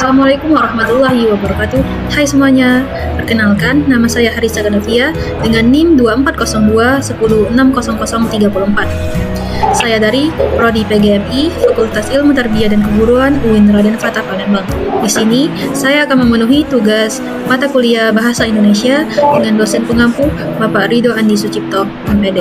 Assalamualaikum warahmatullahi wabarakatuh. Hai semuanya, perkenalkan nama saya Harisa Gadavia dengan NIM 240210600034. Saya dari Prodi PGMI, Fakultas Ilmu Tarbiyah dan Keguruan UIN Raden Fatah Palembang. Di sini, saya akan memenuhi tugas mata kuliah Bahasa Indonesia dengan dosen pengampu Bapak Ridho Andi Sucipto, MPD.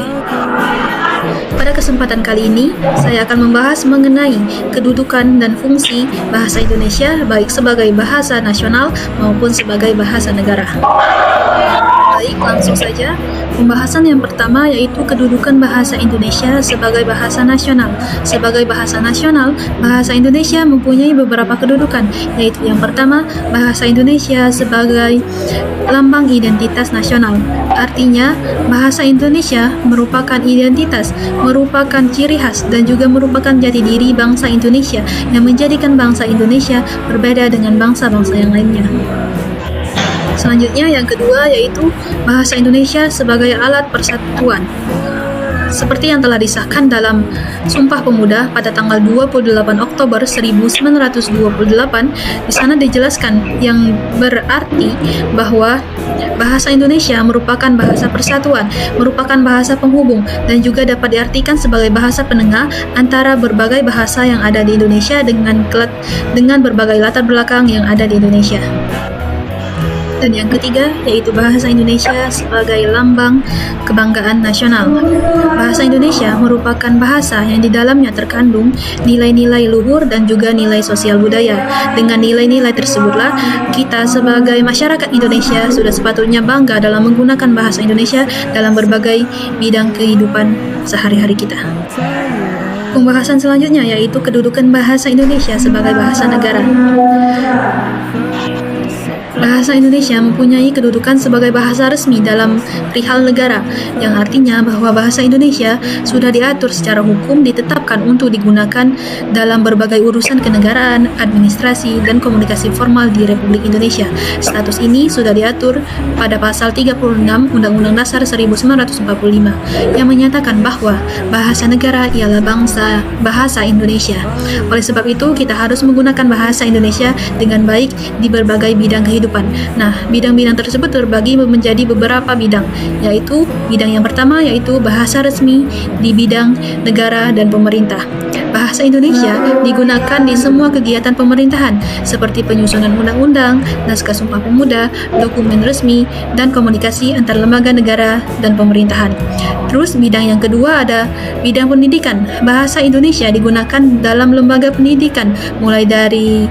Pada kesempatan kali ini, saya akan membahas mengenai kedudukan dan fungsi bahasa Indonesia baik sebagai bahasa nasional maupun sebagai bahasa negara. Baik, langsung saja. Pembahasan yang pertama yaitu kedudukan bahasa Indonesia sebagai bahasa nasional. Sebagai bahasa nasional, bahasa Indonesia mempunyai beberapa kedudukan, yaitu yang pertama, bahasa Indonesia sebagai lambang identitas nasional. Artinya, bahasa Indonesia merupakan identitas, merupakan ciri khas, dan juga merupakan jati diri bangsa Indonesia yang menjadikan bangsa Indonesia berbeda dengan bangsa-bangsa yang lainnya. Selanjutnya, yang kedua yaitu bahasa Indonesia sebagai alat persatuan. Seperti yang telah disahkan dalam Sumpah Pemuda pada tanggal 28 Oktober 1928, di sana dijelaskan yang berarti bahwa bahasa Indonesia merupakan bahasa persatuan, merupakan bahasa penghubung, dan juga dapat diartikan sebagai bahasa penengah antara berbagai bahasa yang ada di Indonesia dengan berbagai latar belakang yang ada di Indonesia. Dan yang ketiga, yaitu bahasa Indonesia sebagai lambang kebanggaan nasional. Bahasa Indonesia merupakan bahasa yang di dalamnya terkandung nilai-nilai luhur dan juga nilai sosial budaya. Dengan nilai-nilai tersebutlah, kita sebagai masyarakat Indonesia sudah sepatutnya bangga dalam menggunakan bahasa Indonesia dalam berbagai bidang kehidupan sehari-hari kita. Pembahasan selanjutnya yaitu kedudukan bahasa Indonesia sebagai bahasa negara. Bahasa Indonesia mempunyai kedudukan sebagai bahasa resmi dalam perihal negara, yang artinya bahwa bahasa Indonesia sudah diatur secara hukum ditetapkan untuk digunakan dalam berbagai urusan kenegaraan, administrasi, dan komunikasi formal di Republik Indonesia. Status ini sudah diatur pada pasal 36 Undang-Undang Dasar 1945 yang menyatakan bahwa bahasa negara ialah bahasa Indonesia. Oleh sebab itu, kita harus menggunakan bahasa Indonesia dengan baik di berbagai bidang kehidupan. Nah, bidang-bidang tersebut terbagi menjadi beberapa bidang, yaitu bidang yang pertama yaitu bahasa resmi di bidang negara dan pemerintah. Bahasa Indonesia digunakan di semua kegiatan pemerintahan seperti penyusunan undang-undang, naskah Sumpah Pemuda, dokumen resmi, dan komunikasi antar lembaga negara dan pemerintahan. Terus bidang yang kedua ada bidang pendidikan. Bahasa Indonesia digunakan dalam lembaga pendidikan mulai dari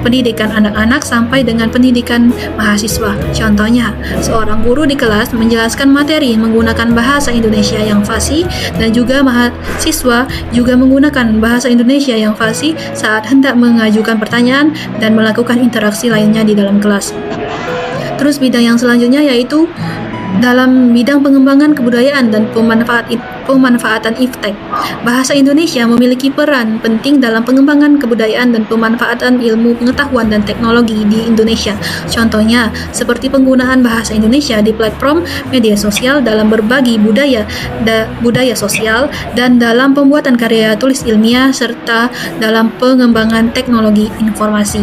pendidikan anak-anak sampai dengan pendidikan mahasiswa. Contohnya, seorang guru di kelas menjelaskan materi menggunakan bahasa Indonesia yang fasih, dan juga mahasiswa juga menggunakan bahasa Indonesia yang fasih saat hendak mengajukan pertanyaan dan melakukan interaksi lainnya di dalam kelas. Terus bidang yang selanjutnya yaitu dalam bidang pengembangan kebudayaan dan pemanfaatan iptek. Bahasa Indonesia memiliki peran penting dalam pengembangan kebudayaan dan pemanfaatan ilmu pengetahuan dan teknologi di Indonesia. Contohnya, seperti penggunaan bahasa Indonesia di platform media sosial dalam berbagi budaya sosial, dan dalam pembuatan karya tulis ilmiah, serta dalam pengembangan teknologi informasi.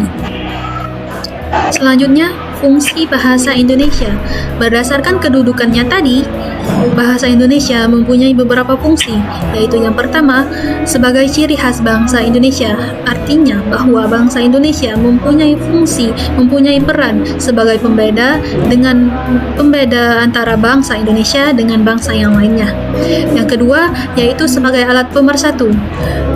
Selanjutnya, fungsi bahasa Indonesia. Berdasarkan kedudukannya tadi, bahasa Indonesia mempunyai beberapa fungsi, yaitu yang pertama, sebagai ciri khas bangsa Indonesia. Artinya bahwa bangsa Indonesia mempunyai fungsi, mempunyai peran sebagai pembeda antara bangsa Indonesia dengan bangsa yang lainnya. Yang kedua, yaitu sebagai alat pemersatu,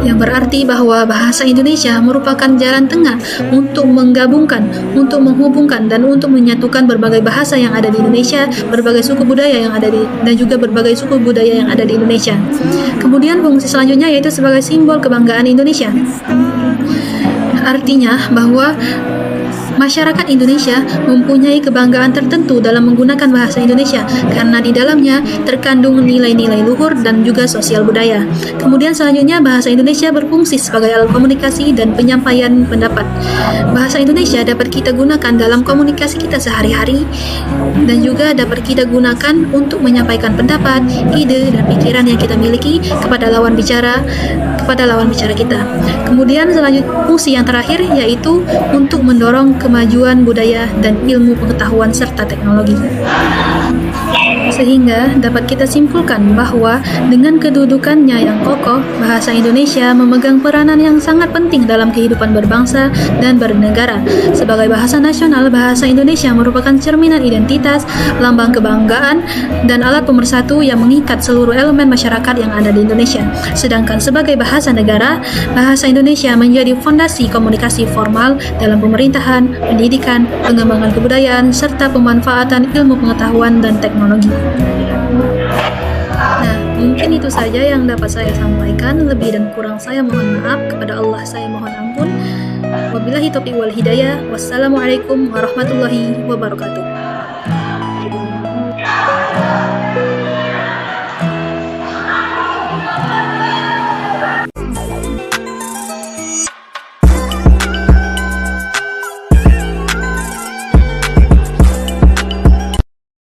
yang berarti bahwa bahasa Indonesia merupakan jalan tengah untuk menggabungkan, untuk menghubungkan, dan untuk menyatukan berbagai bahasa yang ada di Indonesia, berbagai suku budaya yang ada dan juga berbagai suku budaya yang ada di Indonesia. Kemudian fungsi selanjutnya yaitu sebagai simbol kebanggaan Indonesia. Artinya bahwa Masyarakat Indonesia mempunyai kebanggaan tertentu dalam menggunakan bahasa Indonesia karena di dalamnya terkandung nilai-nilai luhur dan juga sosial budaya. Kemudian selanjutnya bahasa Indonesia berfungsi sebagai alat komunikasi dan penyampaian pendapat. Bahasa Indonesia dapat kita gunakan dalam komunikasi kita sehari-hari dan juga dapat kita gunakan untuk menyampaikan pendapat, ide, dan pikiran yang kita miliki kepada lawan bicara kita. Kemudian selanjutnya fungsi yang terakhir yaitu untuk mendorong kemajuan budaya dan ilmu pengetahuan serta teknologi. Sehingga dapat kita simpulkan bahwa dengan kedudukannya yang kokoh, bahasa Indonesia memegang peranan yang sangat penting dalam kehidupan berbangsa dan bernegara. Sebagai bahasa nasional, bahasa Indonesia merupakan cerminan identitas, lambang kebanggaan, dan alat pemersatu yang mengikat seluruh elemen masyarakat yang ada di Indonesia. Sedangkan sebagai bahasa negara, bahasa Indonesia menjadi fondasi komunikasi formal dalam pemerintahan, pendidikan, pengembangan kebudayaan, serta pemanfaatan ilmu pengetahuan dan teknologi. Nah, mungkin itu saja yang dapat saya sampaikan. Lebih dan kurang saya mohon maaf. Kepada Allah saya mohon ampun. Wabillahi taufiq wal hidayah. Wassalamualaikum warahmatullahi wabarakatuh.